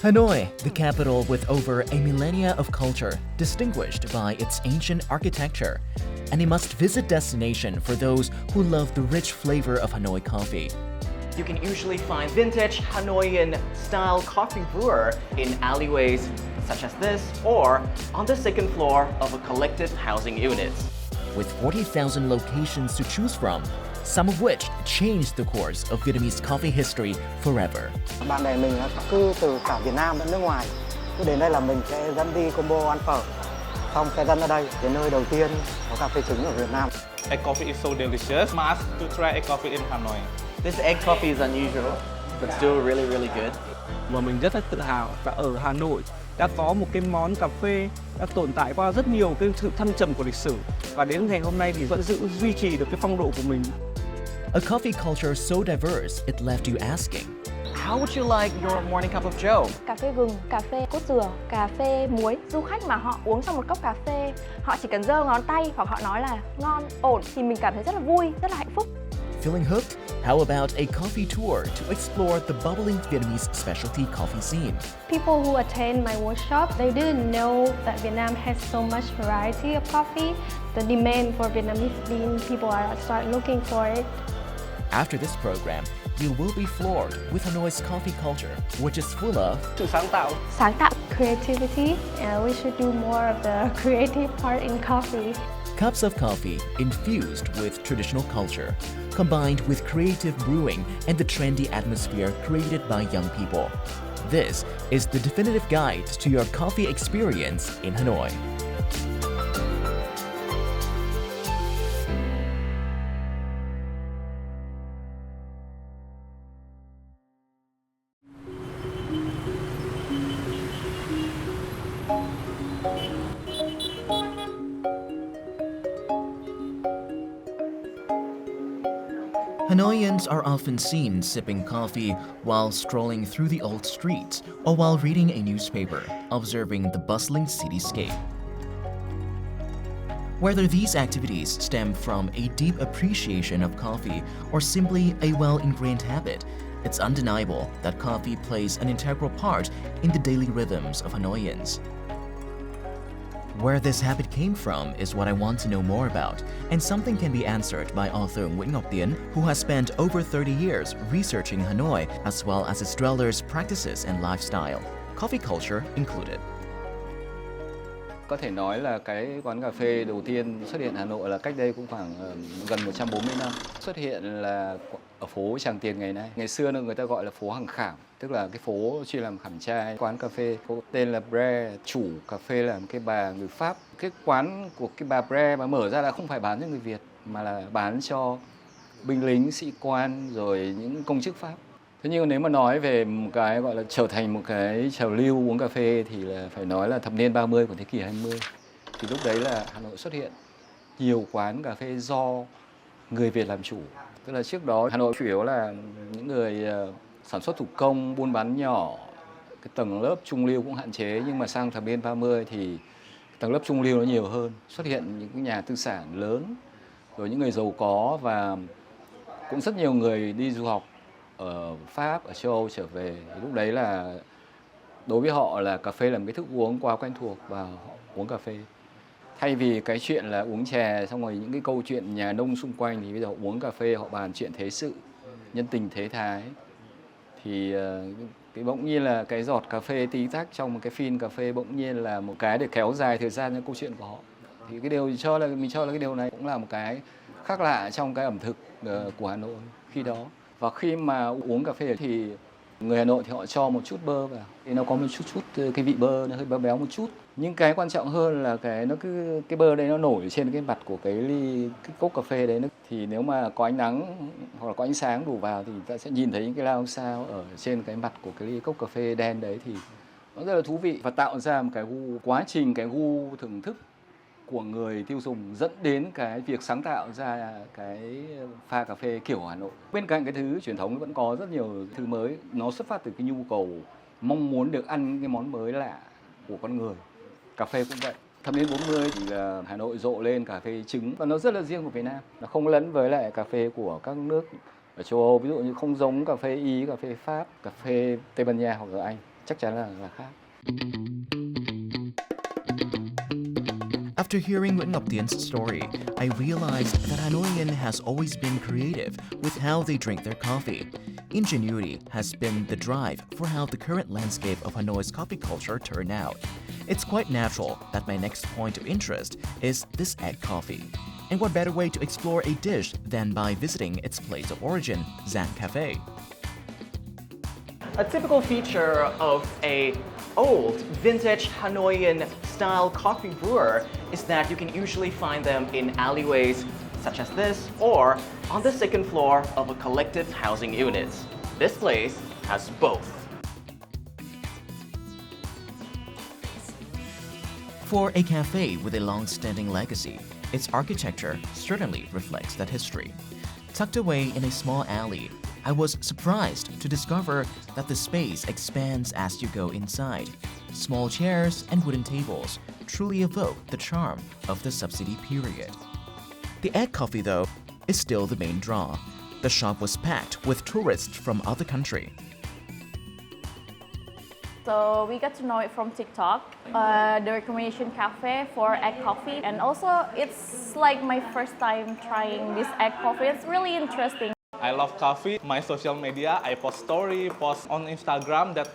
Hanoi, the capital with over a millennia of culture, distinguished by its ancient architecture, and a must-visit destination for those who love the rich flavor of Hanoi coffee. You can usually find vintage Hanoian-style coffee brewer in alleyways such as this or on the second floor of a collective housing unit. With 40,000 locations to choose from, some of which changed the course of Vietnamese coffee history forever. Bạn bè mình cứ từ cả Việt Nam lẫn nước ngoài, cứ đến đây là mình sẽ dẫn đi combo ăn phở, xong sẽ dẫn ở đây đến nơi đầu tiên có cà phê trứng ở Việt Nam. Egg coffee is so delicious. Must to try egg coffee in Hanoi. This egg coffee is unusual, but still really, really good. Và mình rất là tự hào và ở Hà Nội đã có một cái món cà phê đã tồn tại qua rất nhiều cái sự thăng trầm của lịch sử và đến ngày hôm nay thì vẫn duy trì được cái phong độ của mình. A coffee culture so diverse it left you asking, How would you like your morning cup of joe? Cà phê gừng, cà phê cốt dừa, cà phê muối. Du khách mà họ uống xong một cốc cà phê, họ chỉ cần giơ ngón tay hoặc họ nói là ngon, ổn thì mình cảm thấy rất là vui, rất là hạnh phúc. Feeling hooked? How about a coffee tour to explore the bubbling Vietnamese specialty coffee scene? People who attend my workshop, they didn't know that Vietnam has so much variety of coffee. The demand for Vietnamese bean, people are start looking for it. After this program, you will be floored with Hanoi's coffee culture, which is full of Sự sáng tạo. Sáng tạo, creativity, and we should do more of the creative part in coffee. cups of coffee infused with traditional culture, combined with creative brewing and the trendy atmosphere created by young people. This is the definitive guide to your coffee experience in Hanoi. Hanoians are often seen sipping coffee while strolling through the old streets or while reading a newspaper, observing the bustling cityscape. Whether these activities stem from a deep appreciation of coffee or simply a well-ingrained habit, it's undeniable that coffee plays an integral part in the daily rhythms of Hanoians. Where this habit came from is what I want to know more about, and something can be answered by author Nguyễn Ngọc Tiến, who has spent over 30 years researching Hanoi as well as its dwellers' practices and lifestyle, coffee culture included. Có thể nói là cái quán cà phê đầu tiên xuất hiện Hà Nội là cách đây cũng khoảng gần 140 năm. Xuất hiện là ở phố Tràng Tiền ngày nay. Ngày xưa người ta gọi là phố Hàng Khảm, tức là cái phố chuyên làm khảm trai. Quán cà phê có tên là Bre, chủ cà phê là một cái bà người Pháp. Cái quán của cái bà Bre mà mở ra là không phải bán cho người Việt mà là bán cho binh lính, sĩ quan rồi những công chức Pháp. Thế nhưng nếu mà nói về một cái gọi là trở thành một cái trào lưu uống cà phê thì là phải nói là thập niên 30 của thế kỷ 20. Thì lúc đấy là Hà Nội xuất hiện nhiều quán cà phê do người Việt làm chủ. Tức là trước đó Hà Nội chủ yếu là những người sản xuất thủ công, buôn bán nhỏ, cái tầng lớp trung lưu cũng hạn chế, nhưng mà sang thập niên 30 thì tầng lớp trung lưu nó nhiều hơn, xuất hiện những cái nhà tư sản lớn, rồi những người giàu có và cũng rất nhiều người đi du học ở Pháp, ở châu Âu trở về. Thì lúc đấy là đối với họ là cà phê là một cái thức uống quá quen thuộc và họ uống cà phê. Thay vì cái chuyện là uống chè xong rồi những cái câu chuyện nhà nông xung quanh thì bây giờ họ uống cà phê, họ bàn chuyện thế sự, nhân tình thế thái. Thì cái bỗng nhiên là cái giọt cà phê tí tách trong một cái phin cà phê bỗng nhiên là một cái để kéo dài thời gian cho câu chuyện của họ. Thì cái điều mình cho là cái điều này cũng là một cái khác lạ trong cái ẩm thực của Hà Nội khi đó. Và khi mà uống cà phê thì người Hà Nội thì họ cho một chút bơ vào, thì nó có một chút cái vị bơ nó hơi béo béo một chút. Nhưng cái quan trọng hơn là cái bơ đấy nó nổi trên cái mặt của cái cốc cà phê đấy. Thì nếu mà có ánh nắng hoặc là có ánh sáng đủ vào thì ta sẽ nhìn thấy những cái lao sao ở trên cái mặt của cái ly cốc cà phê đen đấy, thì nó rất là thú vị và tạo ra một cái quá trình cái gu thưởng thức của người tiêu dùng dẫn đến cái việc sáng tạo ra cái pha cà phê kiểu Hà Nội. Bên cạnh cái thứ truyền thống vẫn có rất nhiều thứ mới, nó xuất phát từ cái nhu cầu mong muốn được ăn cái món mới lạ của con người. Cà phê cũng vậy. Thập niên 40 thì là Hà Nội rộ lên cà phê trứng và nó rất là riêng của Việt Nam. Nó không lẫn với lại cà phê của các nước ở châu Âu, ví dụ như không giống cà phê Ý, cà phê Pháp, cà phê Tây Ban Nha hoặc là Anh. chắc chắn là khác. After hearing Nguyễn Ngọc Tiến story, I realized that Hanoian has always been creative with how they drink their coffee. Ingenuity has been the drive for how the current landscape of Hanoi's coffee culture turned out. It's quite natural that my next point of interest is this egg coffee. And what better way to explore a dish than by visiting its place of origin, Zang Cafe. A typical feature of a old vintage Hanoian style coffee brewer is that you can usually find them in alleyways such as this or on the second floor of a collective housing unit. This place has both. For a cafe with a long-standing legacy, its architecture certainly reflects that history. Tucked away in a small alley, I was surprised to discover that the space expands as you go inside. Small chairs and wooden tables truly evoke the charm of the subsidy period. The egg coffee, though, is still the main draw. The shop was packed with tourists from other countries. So we got to know it from TikTok, the recommendation cafe for egg coffee. And also it's like my first time trying this egg coffee. It's really interesting. I love coffee. My social media, I post story, post on Instagram that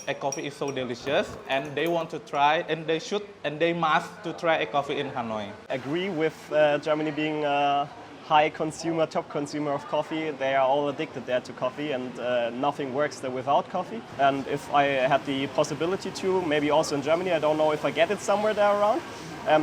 egg coffee is so delicious, and they want to try, and they should, and they must to try egg coffee in Hanoi. Agree with Germany being a high consumer, top consumer of coffee. They are all addicted there to coffee, and nothing works there without coffee. And if I had the possibility to, maybe also in Germany, I don't know if I get it somewhere there around,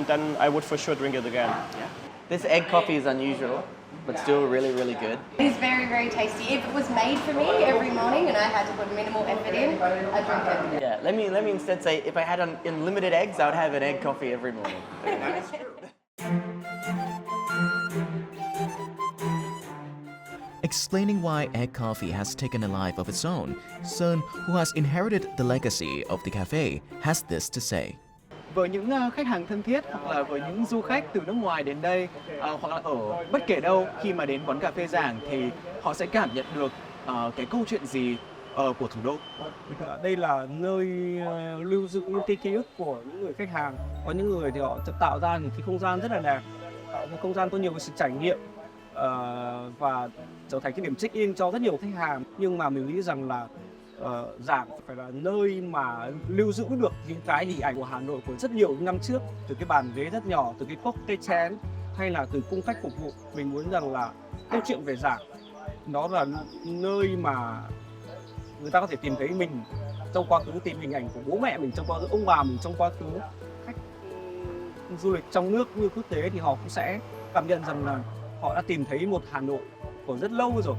then I would for sure drink it again. Yeah. This egg coffee is unusual, but still really, really good. It's very, very tasty. If it was made for me every morning and I had to put minimal effort in, I'd drink it. Yeah, let me instead say, if I had unlimited eggs, I would have an egg coffee every morning. Explaining why egg coffee has taken a life of its own, Sơn, who has inherited the legacy of the cafe, has this to say. Với những khách hàng thân thiết hoặc là với những du khách từ nước ngoài đến đây hoặc là ở bất kể đâu, khi mà đến quán cà phê Giảng thì họ sẽ cảm nhận được cái câu chuyện gì của thủ đô. Đây là nơi lưu giữ những cái ký ức của những người khách hàng. Có những người thì họ tạo ra những cái không gian rất là đẹp, tạo ra không gian có nhiều cái sự trải nghiệm và trở thành cái điểm check-in cho rất nhiều khách hàng. Nhưng mà mình nghĩ rằng là Giảng phải là nơi mà lưu giữ được những cái hình ảnh của Hà Nội của rất nhiều năm trước, từ cái bàn ghế rất nhỏ, từ cái cốc cây chén hay là từ cung cách phục vụ. Mình muốn rằng là câu chuyện về Giảng nó là nơi mà người ta có thể tìm thấy mình trong quá khứ, tìm hình ảnh của bố mẹ mình trong quá khứ, ông bà mình trong quá khứ. Khách du lịch trong nước như quốc tế thì họ cũng sẽ cảm nhận rằng là họ đã tìm thấy một Hà Nội của rất lâu rồi.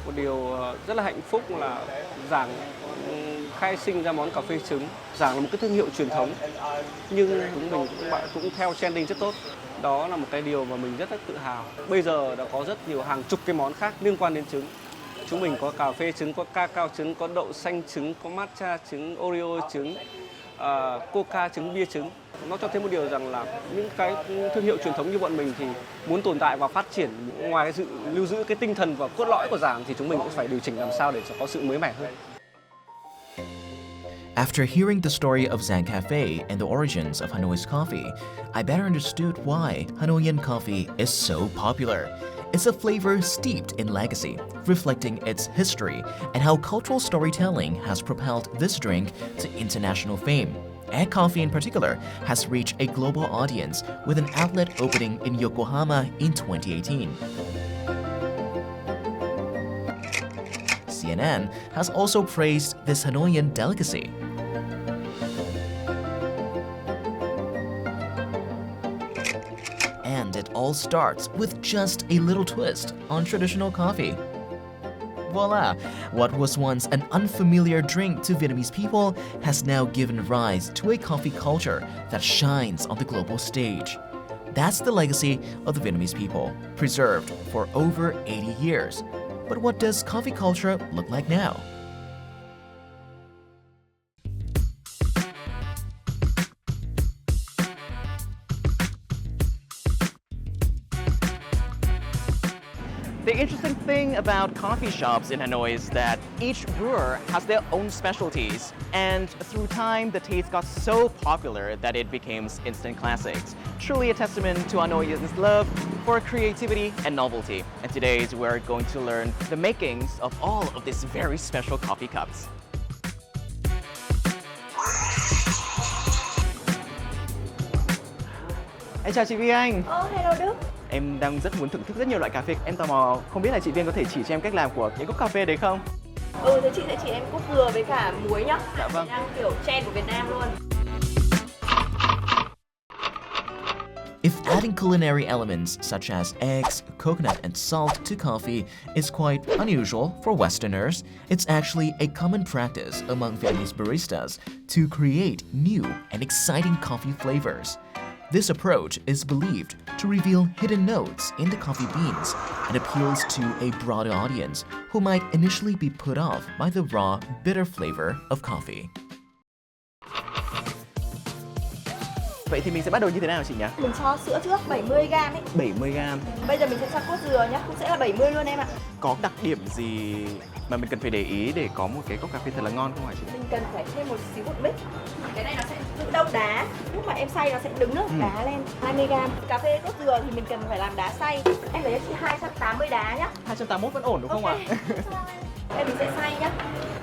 Một điều rất là hạnh phúc là Giảng khai sinh ra món cà phê trứng. Giảng là một cái thương hiệu truyền thống, nhưng chúng mình cũng theo trending rất tốt. Đó là một cái điều mà mình rất tự hào. Bây giờ đã có rất nhiều hàng chục cái món khác liên quan đến trứng. Chúng mình có cà phê trứng, có cacao trứng, có đậu xanh trứng, có matcha trứng, Oreo trứng, coca trứng, bia trứng. Nó cho thấy một điều rằng là những cái thương hiệu truyền thống như bọn mình thì muốn tồn tại và phát triển, ngoài cái sự lưu giữ cái tinh thần và cốt lõi của Giảng thì chúng mình cũng phải điều chỉnh làm sao để có sự mới mẻ hơn. After hearing the story of Zang Cafe and the origins of Hanoi's coffee, I better understood why Hanoian coffee is so popular. It's a flavor steeped in legacy, reflecting its history and how cultural storytelling has propelled this drink to international fame. Egg coffee in particular has reached a global audience with an outlet opening in Yokohama in 2018. CNN has also praised this Hanoian delicacy. And it all starts with just a little twist on traditional coffee. Voila! What was once an unfamiliar drink to Vietnamese people has now given rise to a coffee culture that shines on the global stage. That's the legacy of the Vietnamese people, preserved for over 80 years. But what does coffee culture look like now? The interesting thing about coffee shops in Hanoi is that each brewer has their own specialties, and through time the taste got so popular that it became instant classics. Truly a testament to Hanoians' love for creativity and novelty. And today we're going to learn the makings of all of these very special coffee cups. Em chào chị Vi Anh. Hello Đức. Em đang rất muốn thưởng thức rất nhiều loại cà phê. Em tò mò không biết là chị Viên có thể chỉ cho em cách làm của những cốc cà phê đấy không? Thế chị sẽ chỉ em cốc dừa với cả muối nhá. Dạ vâng. Đang kiểu trend của Việt Nam luôn. If adding culinary elements such as eggs, coconut, and salt to coffee is quite unusual for Westerners, it's actually a common practice among Vietnamese baristas to create new and exciting coffee flavors. This approach is believed to reveal hidden notes in the coffee beans and appeals to a broader audience who might initially be put off by the raw, bitter flavor of coffee. Vậy thì mình sẽ bắt đầu như thế nào chị nhỉ? Mình cho sữa trước 70g ấy. 70g. Bây giờ mình sẽ cho cốt dừa nhá, cũng sẽ là 70 luôn em ạ. Có đặc điểm gì mà mình cần phải để ý để có một cái cốc cà phê thật là ngon không hả chị? Mình cần phải thêm một xíu bột mix. Cái này nó sẽ giữ đông đá. Lúc mà em xay nó sẽ đứng nước đá lên. 20g. Cà phê cốt dừa thì mình cần phải làm đá xay. Em lấy cho chị 280 đá nhá. 281 vẫn ổn đúng không ạ? Đây mình sẽ xay nhá.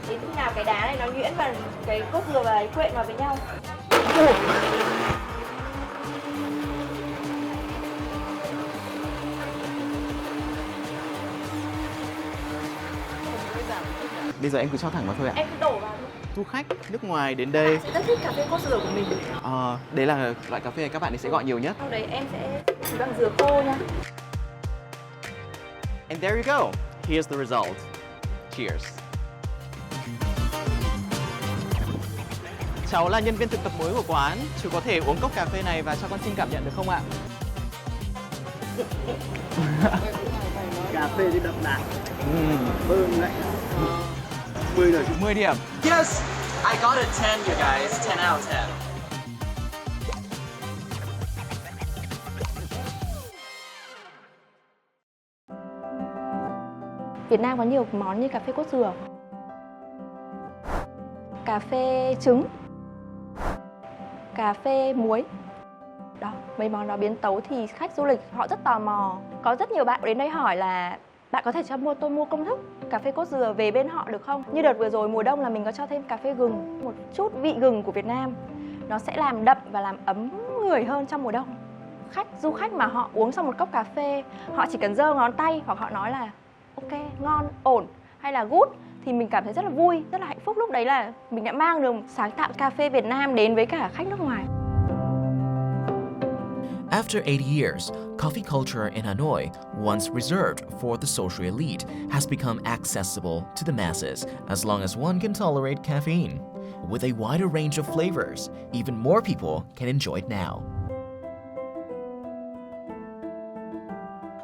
Đến lúc nào cái đá này nó nhuyễn và cái cốt dừa và cái quyện vào với nhau. Bây giờ em cứ cho thẳng vào thôi ạ. Em cứ đổ vào thôi. Du khách nước ngoài đến đây Sẽ rất thích cà phê cốt dừa của mình. Đấy là loại cà phê các bạn ấy sẽ gọi nhiều nhất. Sau đấy em sẽ chỉ bằng dừa khô nha. And there you go. Here's the result. Cheers. Cháu là nhân viên thực tập mới của quán. Chú có thể uống cốc cà phê này và cho con xin cảm nhận được không ạ? Cà phê thì đậm đà. Thơm đấy. 10 rồi. 10 điểm. Yes! I got a 10 you guys. 10 out of 10. Việt Nam có nhiều món như cà phê cốt dừa, cà phê trứng, cà phê muối. Đó, mấy món đó biến tấu thì khách du lịch họ rất tò mò. Có rất nhiều bạn đến đây hỏi là bạn có thể cho tôi mua công thức cà phê cốt dừa về bên họ được không? Như đợt vừa rồi mùa đông là mình có cho thêm cà phê gừng, một chút vị gừng của Việt Nam. Nó sẽ làm đậm và làm ấm người hơn trong mùa đông. Du khách mà họ uống xong một cốc cà phê, họ chỉ cần giơ ngón tay hoặc họ nói là ok, ngon, ổn hay là good thì mình cảm thấy rất là vui, rất là hạnh phúc. Lúc đấy là mình đã mang được sáng tạo cà phê Việt Nam đến với cả khách nước ngoài. After 80 years, coffee culture in Hanoi, once reserved for the social elite, has become accessible to the masses as long as one can tolerate caffeine. With a wider range of flavors, even more people can enjoy it now.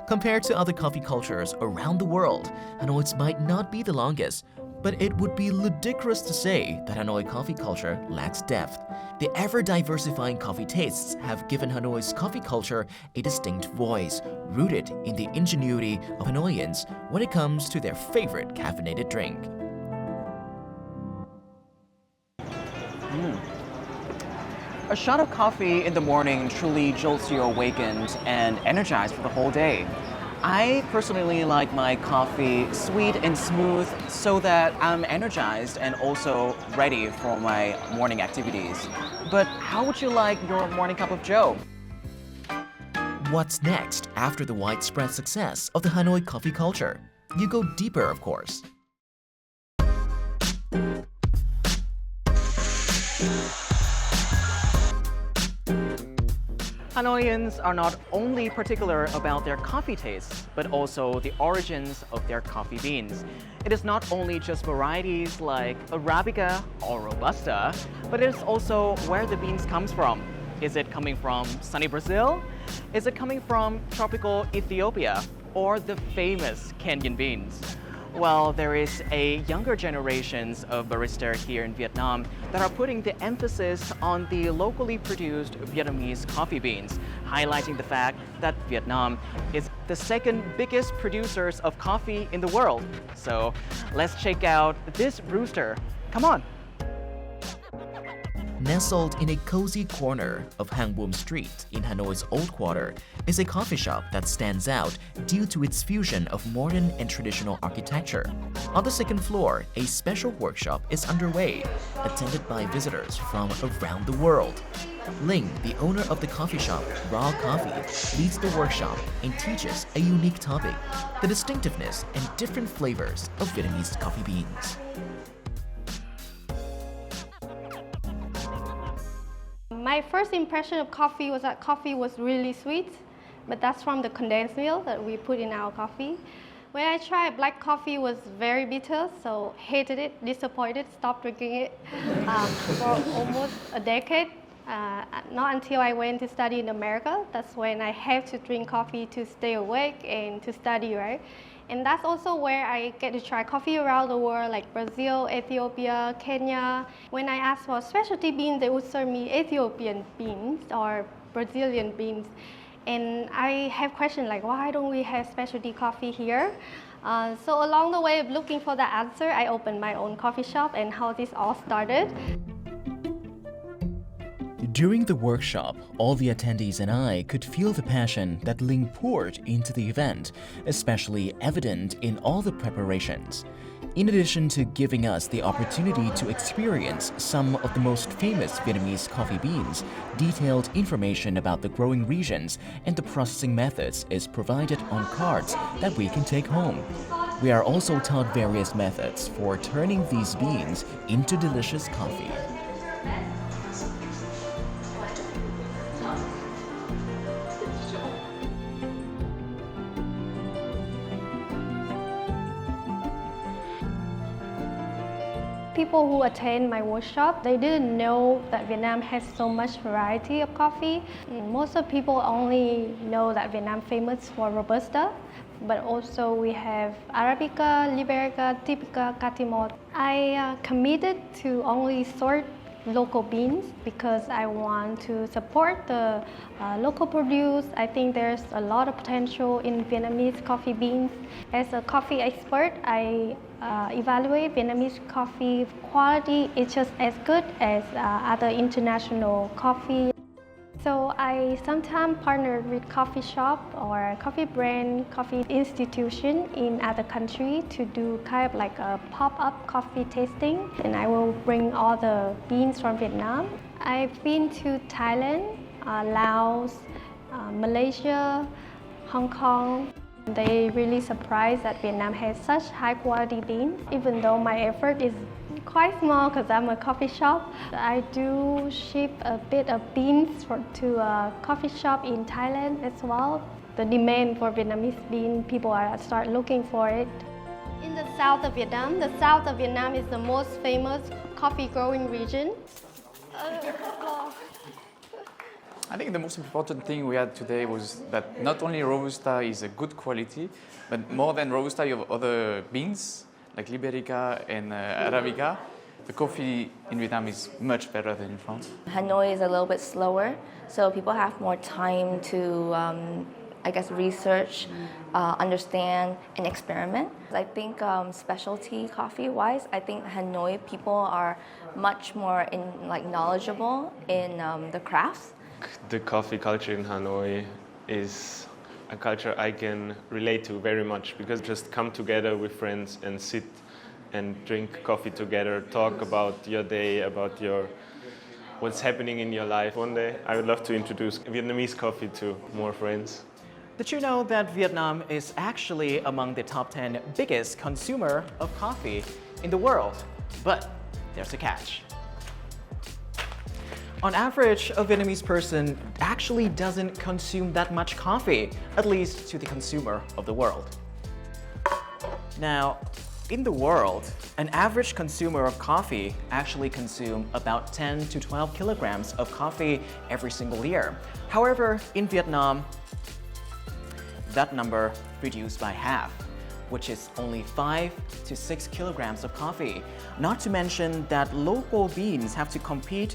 Compared to other coffee cultures around the world, Hanoi's might not be the longest, but it would be ludicrous to say that Hanoi coffee culture lacks depth. The ever-diversifying coffee tastes have given Hanoi's coffee culture a distinct voice, rooted in the ingenuity of Hanoians when it comes to their favorite caffeinated drink. A shot of coffee in the morning truly jolts you awakened and energized for the whole day. I personally like my coffee sweet and smooth so that I'm energized and also ready for my morning activities. But how would you like your morning cup of joe? What's next after the widespread success of the Hanoi coffee culture? You go deeper, of course. Hanoians are not only particular about their coffee tastes, but also the origins of their coffee beans. It is not only just varieties like Arabica or Robusta, but it is also where the beans comes from. Is it coming from sunny Brazil? Is it coming from tropical Ethiopia? Or the famous Kenyan beans? Well, there is a younger generations of baristas here in Vietnam that are putting the emphasis on the locally produced Vietnamese coffee beans, highlighting the fact that Vietnam is the second biggest producers of coffee in the world. So let's check out this rooster. Come on. Nestled in a cozy corner of Hang Buom Street in Hanoi's Old Quarter is a coffee shop that stands out due to its fusion of modern and traditional architecture. On the second floor, a special workshop is underway, attended by visitors from around the world. Ling, the owner of the coffee shop, Raw Coffee, leads the workshop and teaches a unique topic, the distinctiveness and different flavors of Vietnamese coffee beans. My first impression of coffee was that coffee was really sweet, but that's from the condensed milk that we put in our coffee. When I tried, black coffee was very bitter, so hated it, disappointed, stopped drinking it for almost a decade. Not until I went to study in America, that's when I have to drink coffee to stay awake and to study, right? And that's also where I get to try coffee around the world, like Brazil, Ethiopia, Kenya. When I asked for specialty beans, they would serve me Ethiopian beans or Brazilian beans. And I have questions like, why don't we have specialty coffee here? So along the way of looking for the answer, I opened my own coffee shop and how this all started. During the workshop, all the attendees and I could feel the passion that Ling poured into the event, especially evident in all the preparations. In addition to giving us the opportunity to experience some of the most famous Vietnamese coffee beans, detailed information about the growing regions and the processing methods is provided on cards that we can take home. We are also taught various methods for turning these beans into delicious coffee. People who attend my workshop, they didn't know that Vietnam has so much variety of coffee. Most of people only know that Vietnam famous for Robusta, but also we have Arabica, Liberica, Typica, Catimot. I committed to only sort local beans because I want to support the local produce. I think there's a lot of potential in Vietnamese coffee beans. As a coffee expert, I evaluate Vietnamese coffee quality. It's just as good as other international coffee. So I sometimes partner with coffee shop or coffee brand, coffee institution in other country to do kind of like a pop-up coffee tasting. And I will bring all the beans from Vietnam. I've been to Thailand, Laos, Malaysia, Hong Kong. They really surprised that Vietnam has such high quality beans, even though my effort is quite small because I'm a coffee shop. I do ship a bit of beans to a coffee shop in Thailand as well. The demand for Vietnamese bean, people are start looking for it. In the south of Vietnam is the most famous coffee growing region. I think the most important thing we had today was that not only Robusta is a good quality, but more than Robusta, you have other beans like Liberica and Arabica. The coffee in Vietnam is much better than in France. Hanoi is a little bit slower, so people have more time to, research, understand, and experiment. I think specialty coffee-wise, I think Hanoi people are much more knowledgeable in the crafts. The coffee culture in Hanoi is a culture I can relate to very much because just come together with friends and sit and drink coffee together, talk about your day, about what's happening in your life. One day I would love to introduce Vietnamese coffee to more friends. Did you know that Vietnam is actually among the top 10 biggest consumer of coffee in the world? But there's a catch. On average, a Vietnamese person actually doesn't consume that much coffee, at least to the consumer of the world. Now, in the world, an average consumer of coffee actually consumes about 10 to 12 kilograms of coffee every single year. However, in Vietnam, that number reduced by half. which is only 5 to 6 kilograms of coffee. Not to mention that local beans have to compete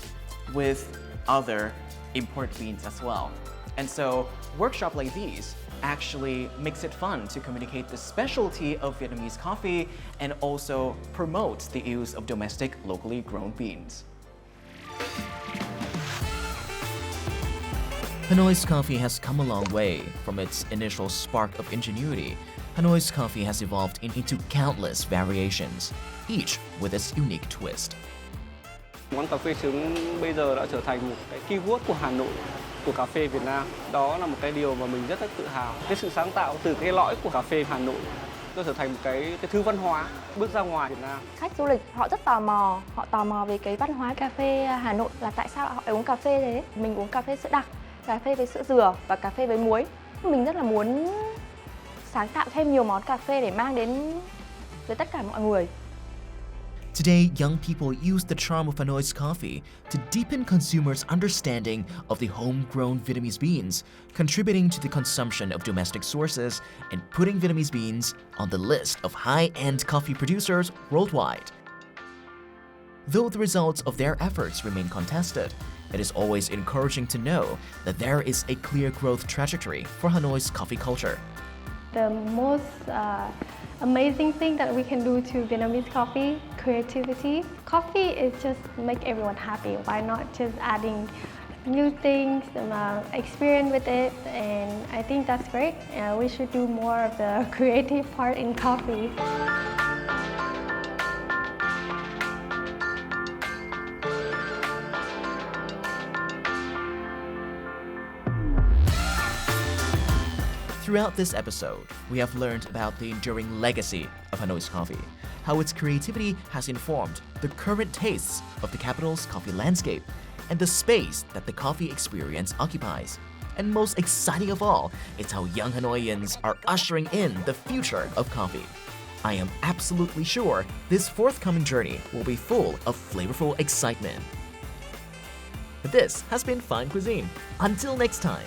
with other import beans as well. And so workshops like these actually makes it fun to communicate the specialty of Vietnamese coffee and also promotes the use of domestic, locally grown beans. Hanoi's coffee has come a long way from its initial spark of ingenuity. Hanoi's coffee has evolved into countless variations, each with its unique twist. Món cà phê trứng bây giờ đã trở thành một cái keyword của Hà Nội, của cà phê Việt Nam. Đó là một cái điều mà mình rất tự hào. Cái sự sáng tạo từ cái lõi của cà phê Hà Nội nó trở thành một cái thứ văn hóa bước ra ngoài Việt Nam. Khách du lịch họ rất tò mò, họ tò mò về cái văn hóa cà phê Hà Nội là tại sao họ uống cà phê thế. Mình uống cà phê sữa đặc, cà phê với sữa dừa và cà phê với muối. Mình rất là muốn sáng tạo thêm nhiều món cà phê để mang đến với tất cả mọi người. Today, young people use the charm of Hanoi's coffee to deepen consumers' understanding of the homegrown Vietnamese beans, contributing to the consumption of domestic sources and putting Vietnamese beans on the list of high-end coffee producers worldwide. Though the results of their efforts remain contested, it is always encouraging to know that there is a clear growth trajectory for Hanoi's coffee culture. The most amazing thing that we can do to Vietnamese coffee, creativity. Coffee is just make everyone happy. Why not just adding new things, experience with it, and I think that's great. We should do more of the creative part in coffee. Throughout this episode, we have learned about the enduring legacy of Hanoi's coffee, how its creativity has informed the current tastes of the capital's coffee landscape, and the space that the coffee experience occupies. And most exciting of all, it's how young Hanoians are ushering in the future of coffee. I am absolutely sure this forthcoming journey will be full of flavorful excitement. This has been Fine Cuisine. Until next time.